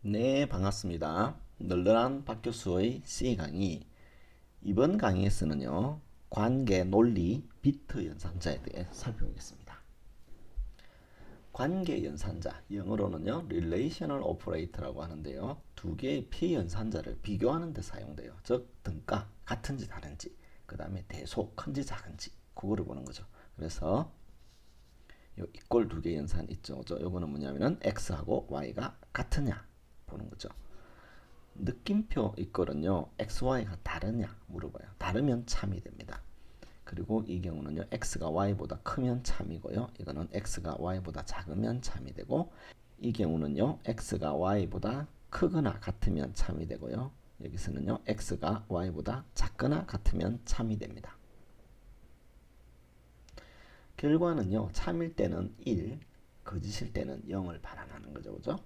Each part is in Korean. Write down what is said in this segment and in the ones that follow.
네, 반갑습니다. 널널한 박 교수의 C 강의. 이번 강의에서는요, 관계 논리 비트 연산자에 대해 살펴보겠습니다. 관계 연산자, 영어로는요, relational operator라고 하는데요, 두 개의 피연산자를 비교하는 데 사용돼요. 즉, 등가, 같은지 다른지, 그 다음에 대소, 큰지 작은지, 그거를 보는 거죠. 그래서 요 이꼴 두 개 연산 있죠. 요거는 뭐냐면은 x하고 y가 같으냐 보는 거죠. 느낌표 이꼴은요, xy가 다르냐 물어봐요. 다르면 참이 됩니다. 그리고 이 경우는요, x가 y보다 크면 참이고요, 이거는 x가 y보다 작으면 참이 되고, 이 경우는요, x가 y보다 크거나 같으면 참이 되고요, 여기서는요, x가 y보다 작거나 같으면 참이 됩니다. 결과는요, 참일 때는 1, 거짓일 때는 0을 반환하는 거죠. 그죠?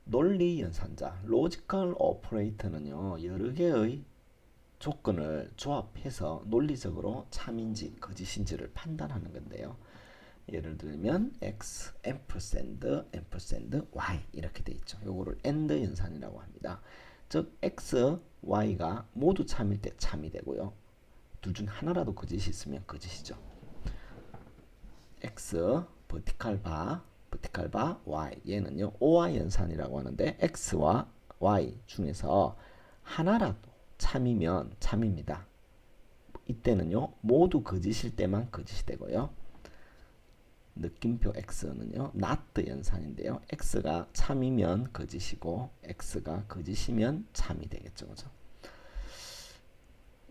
논리 연산자, 로지컬 오퍼레이터는요, 여러 개의 조건을 조합해서 논리적으로 참인지 거짓인지를 판단하는 건데요. 예를 들면 x, 앰퍼샌드, y 이렇게 돼 있죠. 요거를 AND 연산이라고 합니다. 즉 x, y가 모두 참일 때 참이 되고요, 둘 중 하나라도 거짓이 있으면 거짓이죠. x 버티칼 바 y, 얘는요 OI 연산이라고 하는데, x와 y 중에서 하나라도 참이면 참입니다. 이때는요 모두 거짓일 때만 거짓이 되고요, 느낌표 x는요 not 연산인데요, x가 참이면 거짓이고 x가 거짓이면 참이 되겠죠. 그죠?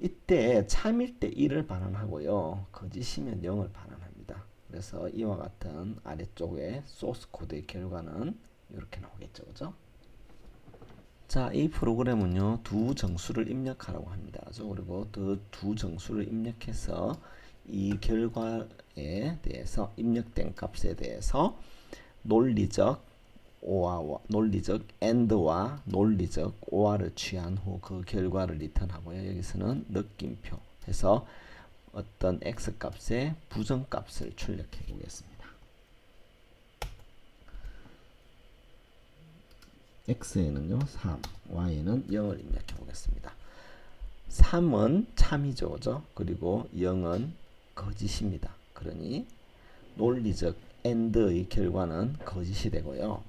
이때 참일 때 1을 반환하고요, 거짓이면 0을 반환합니다. 그래서 이와 같은 아래쪽에 소스 코드의 결과는 이렇게 나오겠죠. 그죠? 자, 이 프로그램은요, 두 정수를 입력하라고 합니다. 그죠? 그리고 두 정수를 입력해서 이 결과에 대해서, 입력된 값에 대해서 논리적 논리적 AND와 논리적 OR을 취한 후 그 결과를 리턴하고요. 여기서는 느낌표 해서 어떤 x 값의 부정값을 출력해 보겠습니다. x에는요 3, y에는 0을 입력해 보겠습니다. 3은 참이죠. 그죠? 그리고 0은 거짓입니다. 그러니 논리적 AND의 결과는 거짓이 되고요,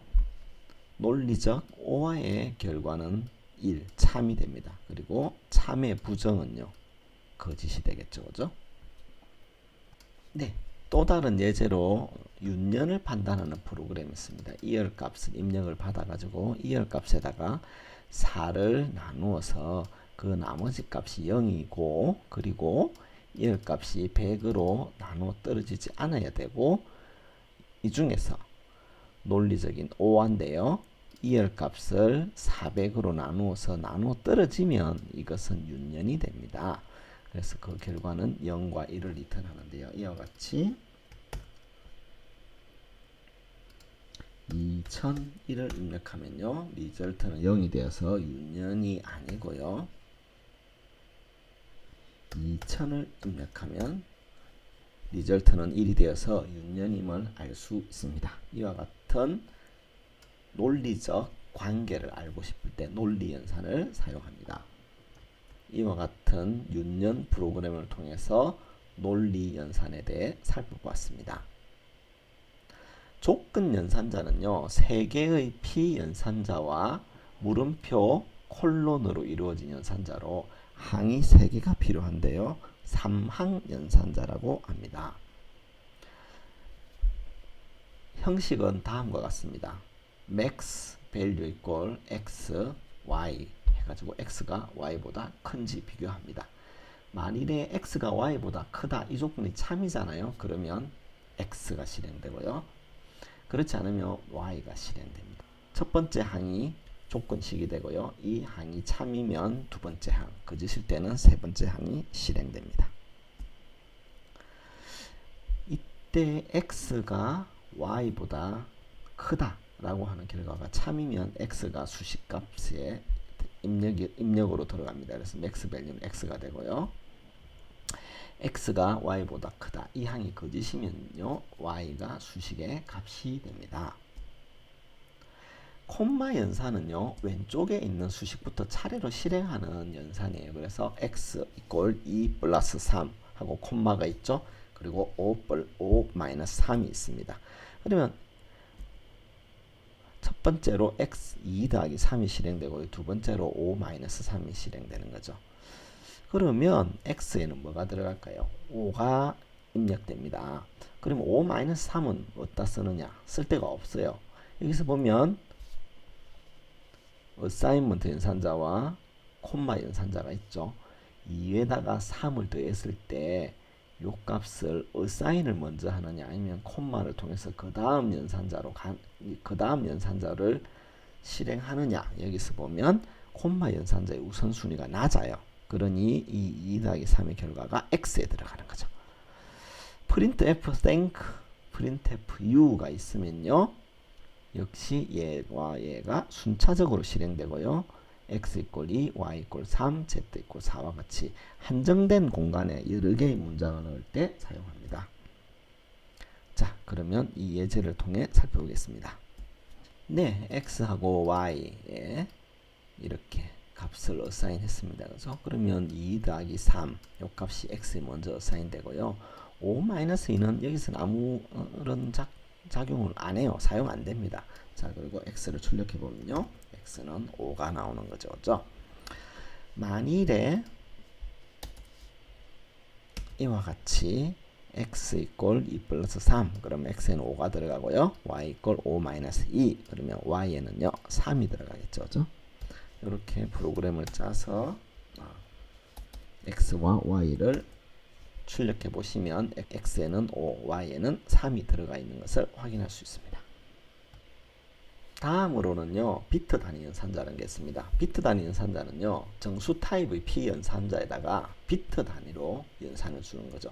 논리적 OR의 결과는 1, 참이 됩니다. 그리고 참의 부정은요, 거짓이 되겠죠. 그죠? 네. 또 다른 예제로 윤년을 판단하는 프로그램이 있습니다. 이열 값을 입력을 받아가지고 이열 값에다가 4를 나누어서 그 나머지 값이 0이고, 그리고 이열 값이 100으로 나누어 떨어지지 않아야 되고, 이 중에서 논리적인 오화인데요, 이열 값을 400으로 나누어서 나누어 떨어지면 이것은 윤년이 됩니다. 그래서 그 결과는 0과 1을 리턴하는데요, 이와 같이 2001을 입력하면요, 리절트는 0이 되어서 윤년이 아니고요, 2000을 입력하면 리절트는 1이 되어서 윤년임을 알 수 있습니다. 이와 같은 논리적 관계를 알고 싶을 때 논리 연산을 사용합니다. 이와 같은 윤년 프로그램을 통해서 논리 연산에 대해 살펴보았습니다. 조건 연산자는요, 3개의 피연산자와 물음표 콜론으로 이루어진 연산자로 항이 3개가 필요한데요, 3항 연산자라고 합니다. 형식은 다음과 같습니다. max value equal x, y 해가지고 x가 y보다 큰지 비교합니다. 만일에 x가 y보다 크다, 이 조건이 참이잖아요. 그러면 x가 실행되고요, 그렇지 않으면 y가 실행됩니다. 첫 번째 항이 조건식이 되고요, 이 항이 참이면 두 번째 항, 거짓일 때는 세 번째 항이 실행됩니다. 이때 x가 y보다 크다 라고 하는 결과가 참이면 x가 수식값에 입력으로 들어갑니다. 그래서 max value는 x가 되고요, x가 y보다 크다, 이 항이 거짓이면요, y가 수식의 값이 됩니다. 콤마 연산은요, 왼쪽에 있는 수식부터 차례로 실행하는 연산이에요. 그래서 x 이꼴 2 플러스 3 하고 콤마가 있죠. 그리고 5 마이너스 3이 있습니다. 그러면 첫 번째로 x 2 더하기 3이 실행되고 두 번째로 5 마이너스 3이 실행되는 거죠. 그러면 x에는 뭐가 들어갈까요? 5가 입력됩니다. 그러면 5 마이너스 3은 어디다 쓰느냐? 쓸 데가 없어요. 여기서 보면 어사인먼트 연산자와 콤마 연산자가 있죠. 2에다가 3을 더했을 때 요 값을 어사인을 먼저 하느냐 아니면 콤마를 통해서 그 다음 연산자를 실행하느냐. 여기서 보면 콤마 연산자의 우선순위가 낮아요. 그러니 이 2 더하기 3의 결과가 x에 들어가는 거죠. printf thank, printf u가 있으면요, 역시 얘와 얘가 순차적으로 실행되고요. x 이꼴 2, y 이꼴 3, z 이꼴 4와 같이 한정된 공간에 여러 개의 문장을 넣을 때 사용합니다. 자, 그러면 이 예제를 통해 살펴보겠습니다. 네, x하고 y에 이렇게 값을 어사인 했습니다. 그죠? 그러면 2 더하기 3, 요 값이 x에 먼저 어사인 되고요. 5-2는 여기서는 아무런 작용을 안 해요. 사용 안 됩니다. 자, 그리고 x를 출력해 보면요, x는 5가 나오는 거죠. 그죠? 만일에 이와 같이 x 이꼴 2 플러스 3, 그러면 x에는 5가 들어가고요. y 이꼴 5 마이너스 2, 그러면 y에는요 3이 들어가겠죠. 그죠? 이렇게 프로그램을 짜서 x와 y를 출력해 보시면 x에는 5, y에는 3이 들어가 있는 것을 확인할 수 있습니다. 다음으로는요, 비트 단위 연산자라는 게 있습니다. 비트 단위 연산자는요, 정수 타입의 p 연산자에다가 비트 단위로 연산을 주는 거죠.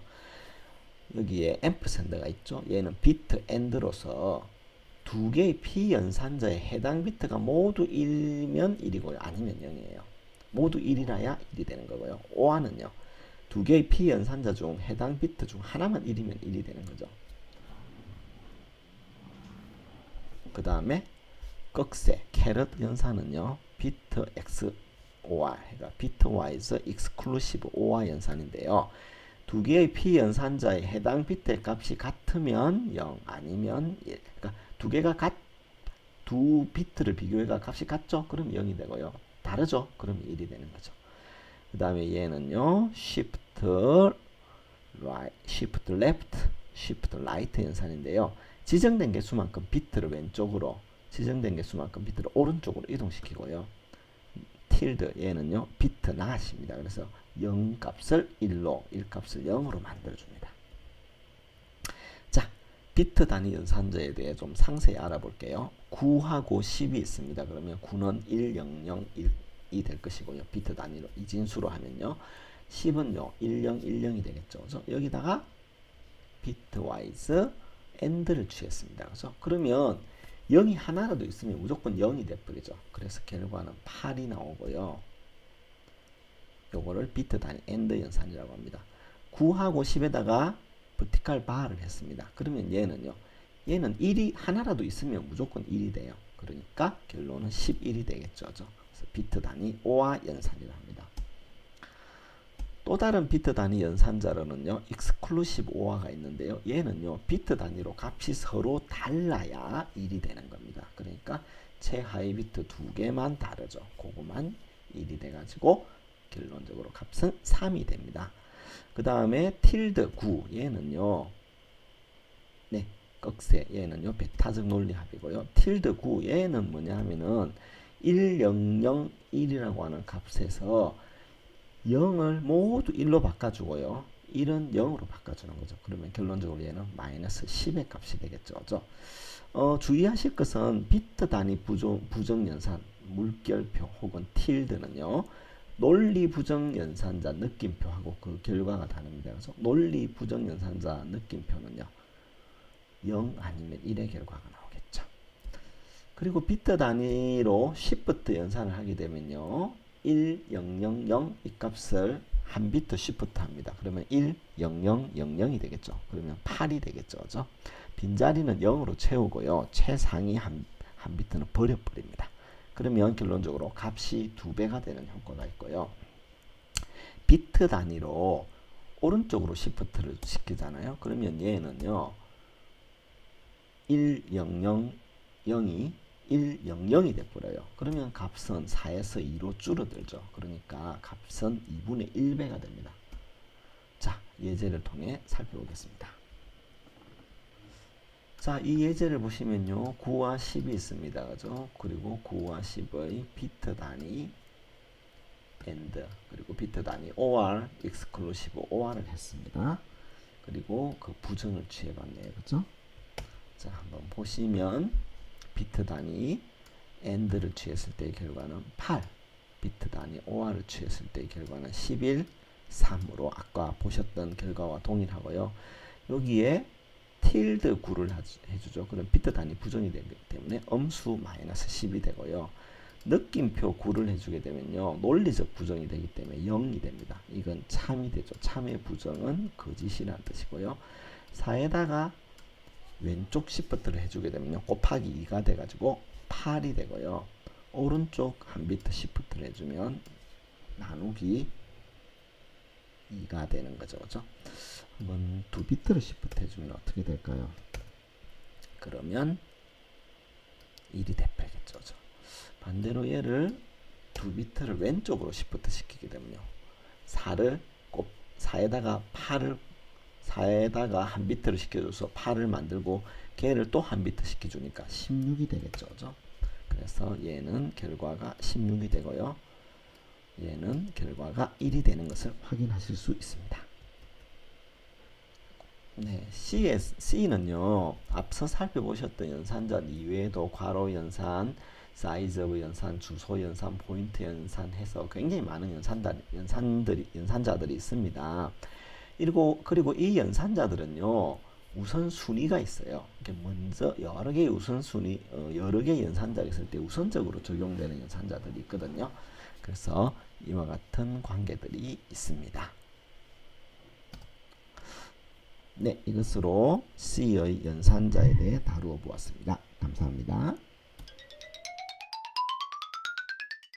여기에 앰프샌드가 있죠. 얘는 비트 엔드로서 두 개의 p 연산자의 해당 비트가 모두 1이면 1이고요. 아니면 0이에요. 모두 1이라야 1이 되는 거고요. 오화는요, 두 개의 p 연산자 중 해당 비트 중 하나만 1이면 1이 되는 거죠. 그 다음에 꺽쇠 캐럿 연산은요, 비트 x OR, 그러니까 비트 와이즈 익스클루시브 OR 연산인데요. 두 개의 p 연산자의 해당 비트의 값이 같으면 0, 아니면 1. 그러니까 두 비트를 비교해가 값이 같죠? 그럼 0이 되고요. 다르죠? 그럼 1이 되는 거죠. 그 다음에 얘는요, shift left, shift right 연산인데요. 지정된 개수만큼 비트를 왼쪽으로, 지정된 개수만큼 비트를 오른쪽으로 이동시키고요. tilde 얘는요, 비트 낫입니다. 그래서 0 값을 1로, 1 값을 0으로 만들어줍니다. 자, 비트 단위 연산자에 대해 좀 상세히 알아볼게요. 9하고 10이 있습니다. 그러면 9는 1, 0, 0, 1이 될 것이고요. 비트 단위로 이진수로 하면요. 10은요, 10, 10이 되겠죠. 그래서 여기다가 비트와이즈 AND를 취했습니다. 그래서 그러면 0이 하나라도 있으면 무조건 0이 돼버리죠. 그래서 결과는 8이 나오고요. 요거를 비트 단위 AND 연산이라고 합니다. 9하고 10에다가 버티컬 바를 했습니다. 그러면 얘는요, 얘는 1이 하나라도 있으면 무조건 1이 돼요. 그러니까 결론은 11이 되겠죠. 그래서 비트 단위 OR 연산이라고 합니다. 또 다른 비트 단위 연산자로는요, 익스클루시브 OR가 있는데요. 얘는요, 비트 단위로 값이 서로 달라야 1이 되는 겁니다. 그러니까 최하위 비트 두 개만 다르죠. 그거만 1이 돼가지고 결론적으로 값은 3이 됩니다. 그 다음에 tilde 9, 얘는요, 네, 꺽쇠, 얘는요, 베타적 논리합이고요. tilde 9, 얘는 뭐냐 하면은 1, 0, 0, 1이라고 하는 값에서 0을 모두 1로 바꿔주고요. 1은 0으로 바꿔주는 거죠. 그러면 결론적으로 얘는 마이너스 10의 값이 되겠죠. 그죠? 주의하실 것은 비트 단위 부정연산, 물결표 혹은 tilde는요, 논리 부정연산자 느낌표하고 그 결과가 다릅니다. 그래서 논리 부정연산자 느낌표는요, 0 아니면 1의 결과가 나오겠죠. 그리고 비트 단위로 shift 연산을 하게 되면요, 1, 0, 0, 0 이 값을 한 비트 shift 합니다. 그러면 1, 0, 0, 0, 0이 되겠죠. 그러면 8이 되겠죠. 그죠? 빈자리는 0으로 채우고요. 최상위 한 한 비트는 버려버립니다. 그러면 결론적으로 값이 2배가 되는 효과가 있고요. 비트 단위로 오른쪽으로 시프트를 시키잖아요. 그러면 얘는요 1000이 100이 돼버려요. 그러면 값은 4에서 2로 줄어들죠. 그러니까 값은 2분의 1배가 됩니다. 자, 예제를 통해 살펴보겠습니다. 자, 이 예제를 보시면요 9와 10이 있습니다. 그죠? 그리고 9와 10의 비트 단위 AND 그리고 비트 단위 OR exclusive OR을 했습니다. 그리고 그 부정을 취해봤네요. 그죠? 자, 한번 보시면 비트 단위 AND를 취했을 때의 결과는 8, 비트 단위 OR을 취했을 때의 결과는 11, 3으로 아까 보셨던 결과와 동일하고요. 여기에 tilde 9를 해주죠. 그럼 비트 단위 부정이 되기 때문에 음수 마이너스 10이 되고요. 느낌표 9를 해주게 되면요 논리적 부정이 되기 때문에 0이 됩니다. 이건 참이 되죠. 참의 부정은 거짓이라는 뜻이고요. 4에다가 왼쪽 시프트를 해주게 되면요 곱하기 2가 돼가지고 8이 되고요. 오른쪽 한 비트 시프트를 해주면 나누기 2가 되는 거죠. 그죠? 한번 두 비트를 시프트 해주면 어떻게 될까요? 그러면 1이 돼버리겠죠. 그죠? 반대로 얘를 두 비트를 왼쪽으로 시프트 시키게 되면요 4에다가 한 비트를 시켜줘서 8을 만들고 걔를 또 한 비트 시켜주니까 16이 되겠죠. 그죠? 그래서 얘는 결과가 16이 되고요. 얘는 결과가 1이 되는 것을 확인하실 수 있습니다. 네, C는요 앞서 살펴보셨던 연산자 이외에도 괄호 연산, 사이즈 오브 연산, 주소 연산, 포인트 연산 해서 굉장히 많은 연산자들이 있습니다. 그리고 이 연산자들은요 우선순위가 있어요. 먼저 여러 개의 여러 개의 연산자가 있을 때 우선적으로 적용되는 연산자들이 있거든요. 그래서 이와 같은 관계들이 있습니다. 네, 이것으로 C의 연산자에 대해 다루어 보았습니다. 감사합니다.